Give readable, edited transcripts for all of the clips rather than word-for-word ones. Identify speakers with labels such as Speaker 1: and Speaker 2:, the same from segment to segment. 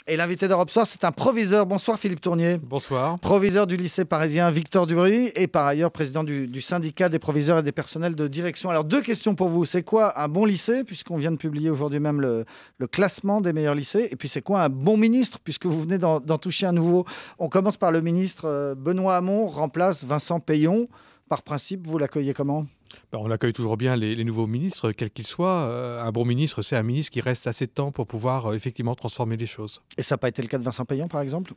Speaker 1: Et l'invité d'Europe Soir, c'est un proviseur. Bonsoir Philippe Tournier.
Speaker 2: Bonsoir.
Speaker 1: Proviseur du lycée parisien Victor Duruy et par ailleurs président du syndicat des proviseurs et des personnels de direction. Alors 2 questions pour vous. C'est quoi un bon lycée, puisqu'on vient de publier aujourd'hui même le classement des meilleurs lycées? Et puis c'est quoi un bon ministre, puisque vous venez d'en toucher un nouveau? On commence par le ministre Benoît Hamon, remplace Vincent Peillon. Par principe, vous l'accueillez comment?
Speaker 2: On accueille toujours bien les nouveaux ministres, quels qu'ils soient. Un bon ministre, c'est un ministre qui reste assez de temps pour pouvoir effectivement transformer les choses.
Speaker 1: Et ça n'a pas été le cas de Vincent Peillon, par exemple?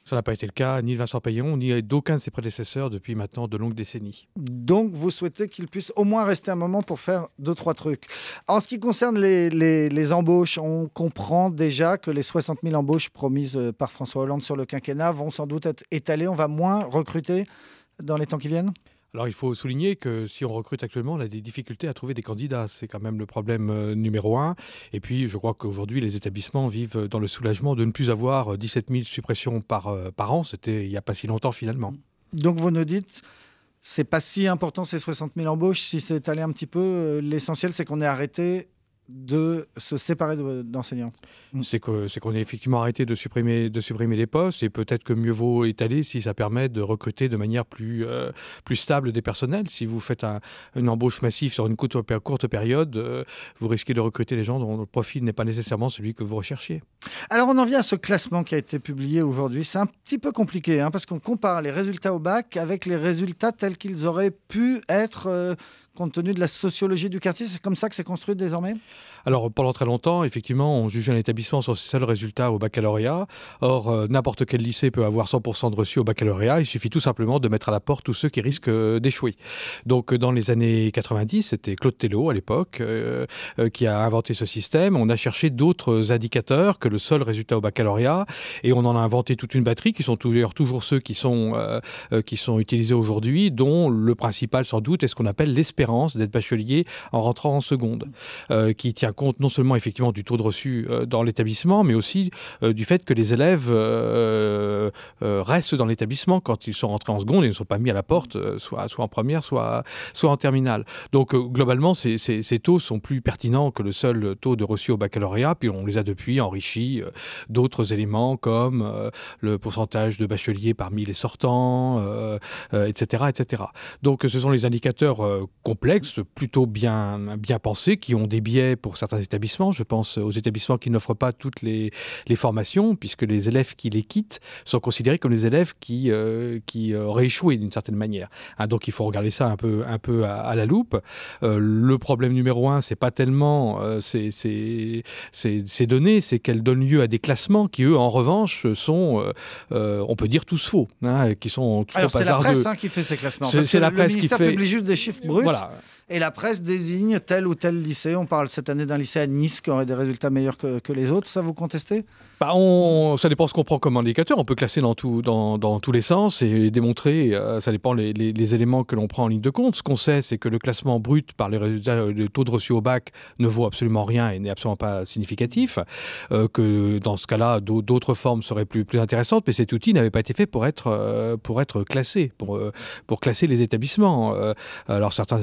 Speaker 2: Ça n'a pas été le cas ni de Vincent Peillon, ni d'aucun de ses prédécesseurs depuis maintenant de longues décennies.
Speaker 1: Donc, vous souhaitez qu'il puisse au moins rester un moment pour faire 2-3 trucs. En ce qui concerne les embauches, on comprend déjà que les 60 000 embauches promises par François Hollande sur le quinquennat vont sans doute être étalées. On va moins recruter dans les temps qui viennent?
Speaker 2: Alors, il faut souligner que si on recrute actuellement, on a des difficultés à trouver des candidats. C'est quand même le problème numéro 1. Et puis, je crois qu'aujourd'hui, les établissements vivent dans le soulagement de ne plus avoir 17 000 suppressions par an. C'était il n'y a pas si longtemps, finalement.
Speaker 1: Donc, vous nous dites, c'est pas si important ces 60 000 embauches. Si c'est étalé un petit peu, l'essentiel, c'est qu'on ait arrêté de se séparer d'enseignants.
Speaker 2: C'est qu'on ait effectivement arrêté de supprimer les postes, et peut-être que mieux vaut étaler si ça permet de recruter de manière plus stable des personnels. Si vous faites une embauche massive sur une courte période, vous risquez de recruter des gens dont le profil n'est pas nécessairement celui que vous recherchiez.
Speaker 1: Alors on en vient à ce classement qui a été publié aujourd'hui. C'est un petit peu compliqué parce qu'on compare les résultats au bac avec les résultats tels qu'ils auraient pu être compte tenu de la sociologie du quartier. C'est comme ça que c'est construit désormais?
Speaker 2: Alors, pendant très longtemps, effectivement, on jugeait un établissement sur ses seuls résultats au baccalauréat. Or, n'importe quel lycée peut avoir 100% de reçus au baccalauréat. Il suffit tout simplement de mettre à la porte tous ceux qui risquent d'échouer. Donc, dans les années 90, c'était Claude Tello, à l'époque, qui a inventé ce système. On a cherché d'autres indicateurs que le seul résultat au baccalauréat. Et on en a inventé toute une batterie, qui sont toujours ceux qui sont utilisés aujourd'hui, dont le principal, sans doute, est ce qu'on appelle l'espérance d'être bachelier en rentrant en seconde, qui tient compte non seulement effectivement du taux de reçu dans l'établissement, mais aussi du fait que les élèves restent dans l'établissement quand ils sont rentrés en seconde et ne sont pas mis à la porte, soit en première, soit en terminale. Donc globalement, ces taux sont plus pertinents que le seul taux de reçu au baccalauréat, puis on les a depuis enrichis d'autres éléments comme le pourcentage de bacheliers parmi les sortants, etc., etc. Donc ce sont les indicateurs complexes, plutôt bien pensés, qui ont des biais pour certains établissements. Je pense aux établissements qui n'offrent pas toutes les formations, puisque les élèves qui les quittent sont considérés comme les élèves qui auraient échoué d'une certaine manière. Donc il faut regarder ça un peu à la loupe. Le problème numéro 1, c'est pas tellement ces données, c'est qu'elles donnent lieu à des classements qui, eux, en revanche, sont, on peut dire, tous faux, qui sont trop hasardeux.
Speaker 1: Alors c'est la presse qui fait ces classements.
Speaker 2: C'est la presse qui fait...
Speaker 1: Le ministère publie juste des chiffres bruts.
Speaker 2: Voilà.
Speaker 1: Et la presse désigne tel ou tel lycée. On parle cette année d'un lycée à Nice qui aurait des résultats meilleurs que les autres. Ça, vous contestez?
Speaker 2: Ça dépend ce qu'on prend comme indicateur. On peut classer dans tous les sens et démontrer. Ça dépend les éléments que l'on prend en ligne de compte. Ce qu'on sait, c'est que le classement brut par les résultats, le taux de reçu au bac ne vaut absolument rien et n'est absolument pas significatif. Que dans ce cas-là, d'autres formes seraient plus intéressantes. Mais cet outil n'avait pas été fait pour être classé, pour classer les établissements. Alors certains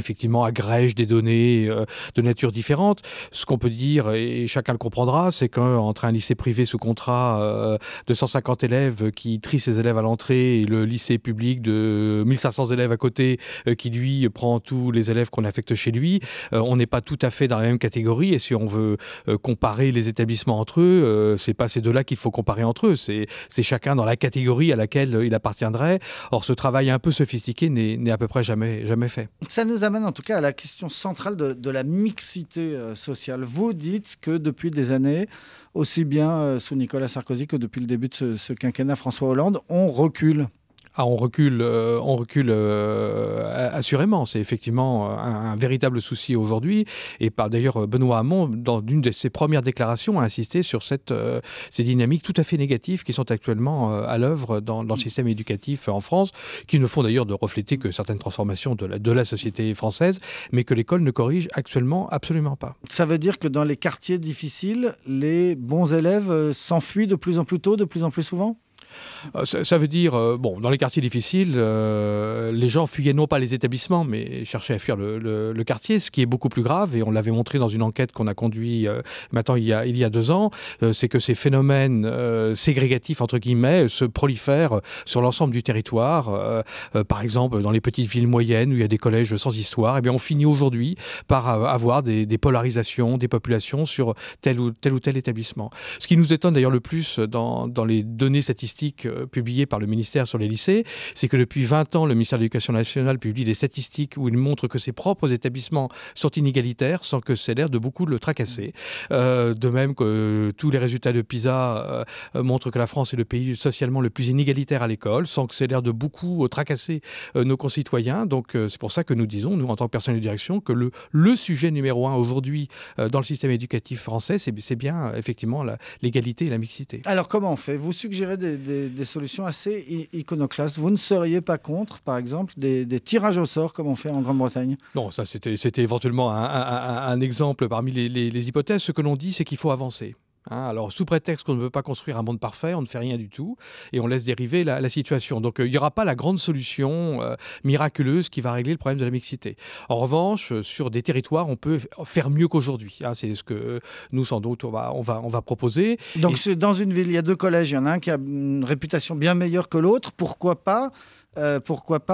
Speaker 2: effectivement agrègent des données de nature différente. Ce qu'on peut dire, et chacun le comprendra, c'est qu'entre un lycée privé sous contrat de 150 élèves qui trie ses élèves à l'entrée et le lycée public de 1500 élèves à côté qui, lui, prend tous les élèves qu'on affecte chez lui, on n'est pas tout à fait dans la même catégorie. Et si on veut comparer les établissements entre eux, c'est pas ces deux-là qu'il faut comparer entre eux. C'est chacun dans la catégorie à laquelle il appartiendrait. Or, ce travail un peu sophistiqué n'est à peu près jamais fait.
Speaker 1: Ça nous amène en tout cas à la question centrale de la mixité sociale. Vous dites que depuis des années, aussi bien sous Nicolas Sarkozy que depuis le début de ce quinquennat François Hollande, on recule.
Speaker 2: On recule assurément. C'est effectivement un véritable souci aujourd'hui. Et d'ailleurs, Benoît Hamon, dans une de ses premières déclarations, a insisté sur ces dynamiques tout à fait négatives qui sont actuellement à l'œuvre dans le système éducatif en France, qui ne font d'ailleurs de refléter que certaines transformations de la société française, mais que l'école ne corrige actuellement absolument pas.
Speaker 1: Ça veut dire que dans les quartiers difficiles, les bons élèves s'enfuient de plus en plus tôt, de plus en plus souvent ?
Speaker 2: Ça veut dire, bon, dans les quartiers difficiles, les gens fuyaient non pas les établissements, mais cherchaient à fuir le quartier, ce qui est beaucoup plus grave, et on l'avait montré dans une enquête qu'on a conduite maintenant il y a 2 ans, c'est que ces phénomènes ségrégatifs, entre guillemets, se prolifèrent sur l'ensemble du territoire. Par exemple, dans les petites villes moyennes, où il y a des collèges sans histoire, eh bien, on finit aujourd'hui par avoir des polarisations des populations sur tel ou tel établissement. Ce qui nous étonne d'ailleurs le plus dans les données statistiques publiées par le ministère sur les lycées, c'est que depuis 20 ans, le ministère de l'Éducation nationale publie des statistiques où il montre que ses propres établissements sont inégalitaires, sans que ça ait l'air de beaucoup le tracasser. De même que tous les résultats de PISA montrent que la France est le pays socialement le plus inégalitaire à l'école, sans que ça ait l'air de beaucoup tracasser nos concitoyens. Donc c'est pour ça que nous disons, nous en tant que personnel de direction, que le sujet numéro 1 aujourd'hui dans le système éducatif français, c'est bien effectivement l'égalité et la mixité.
Speaker 1: Alors comment on fait? Vous suggérez des solutions assez iconoclastes. Vous ne seriez pas contre, par exemple, des tirages au sort comme on fait en Grande-Bretagne?
Speaker 2: Non, ça c'était éventuellement un exemple parmi les hypothèses. Ce que l'on dit, c'est qu'il faut avancer. Alors, sous prétexte qu'on ne veut pas construire un monde parfait, on ne fait rien du tout et on laisse dériver la situation. Donc, il n'y aura pas la grande solution miraculeuse qui va régler le problème de la mixité. En revanche, sur des territoires, on peut faire mieux qu'aujourd'hui. C'est ce que nous, sans doute, on va proposer.
Speaker 1: Donc, dans une ville, il y a 2 collèges. Il y en a un qui a une réputation bien meilleure que l'autre. Pourquoi pas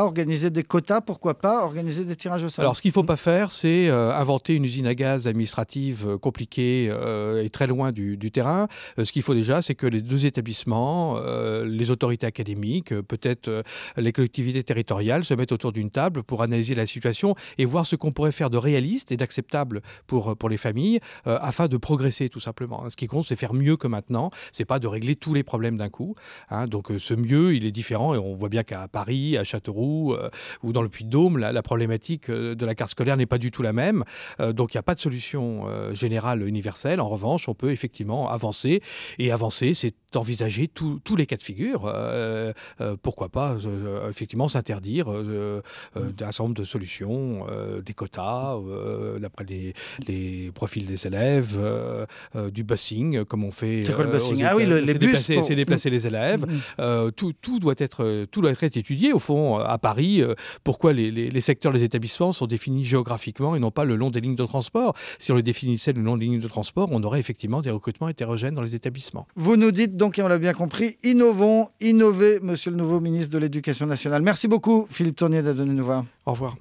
Speaker 1: organiser des quotas? Pourquoi pas organiser des tirages au sort?
Speaker 2: Alors, ce qu'il ne faut pas faire, c'est inventer une usine à gaz administrative compliquée et très loin du terrain. Ce qu'il faut déjà, c'est que les 2 établissements, les autorités académiques, peut-être les collectivités territoriales, se mettent autour d'une table pour analyser la situation et voir ce qu'on pourrait faire de réaliste et d'acceptable pour les familles afin de progresser, tout simplement. Ce qui compte, c'est faire mieux que maintenant. Ce n'est pas de régler tous les problèmes d'un coup. Donc, ce mieux, il est différent et on voit bien qu'à Paris, à Châteauroux ou dans le Puy-de-Dôme, la problématique de la carte scolaire n'est pas du tout la même. Donc il n'y a pas de solution générale universelle. En revanche, on peut effectivement avancer. Et avancer, c'est envisager tous les cas de figure. Pourquoi pas effectivement s'interdire d'un certain nombre de solutions, des quotas, d'après les profils des élèves, du busing, comme on fait.
Speaker 1: C'est quoi le busing? Les bus.
Speaker 2: C'est déplacer les élèves. Tout doit être étudié. Au fond, à Paris, pourquoi les secteurs des établissements sont définis géographiquement et non pas le long des lignes de transport. Si on les définissait le long des lignes de transport, on aurait effectivement des recrutements hétérogènes dans les établissements.
Speaker 1: Vous nous dites donc, et on l'a bien compris, innovez, monsieur le nouveau ministre de l'Éducation nationale. Merci beaucoup, Philippe Tournier, d'être venu nous voir.
Speaker 2: Au revoir.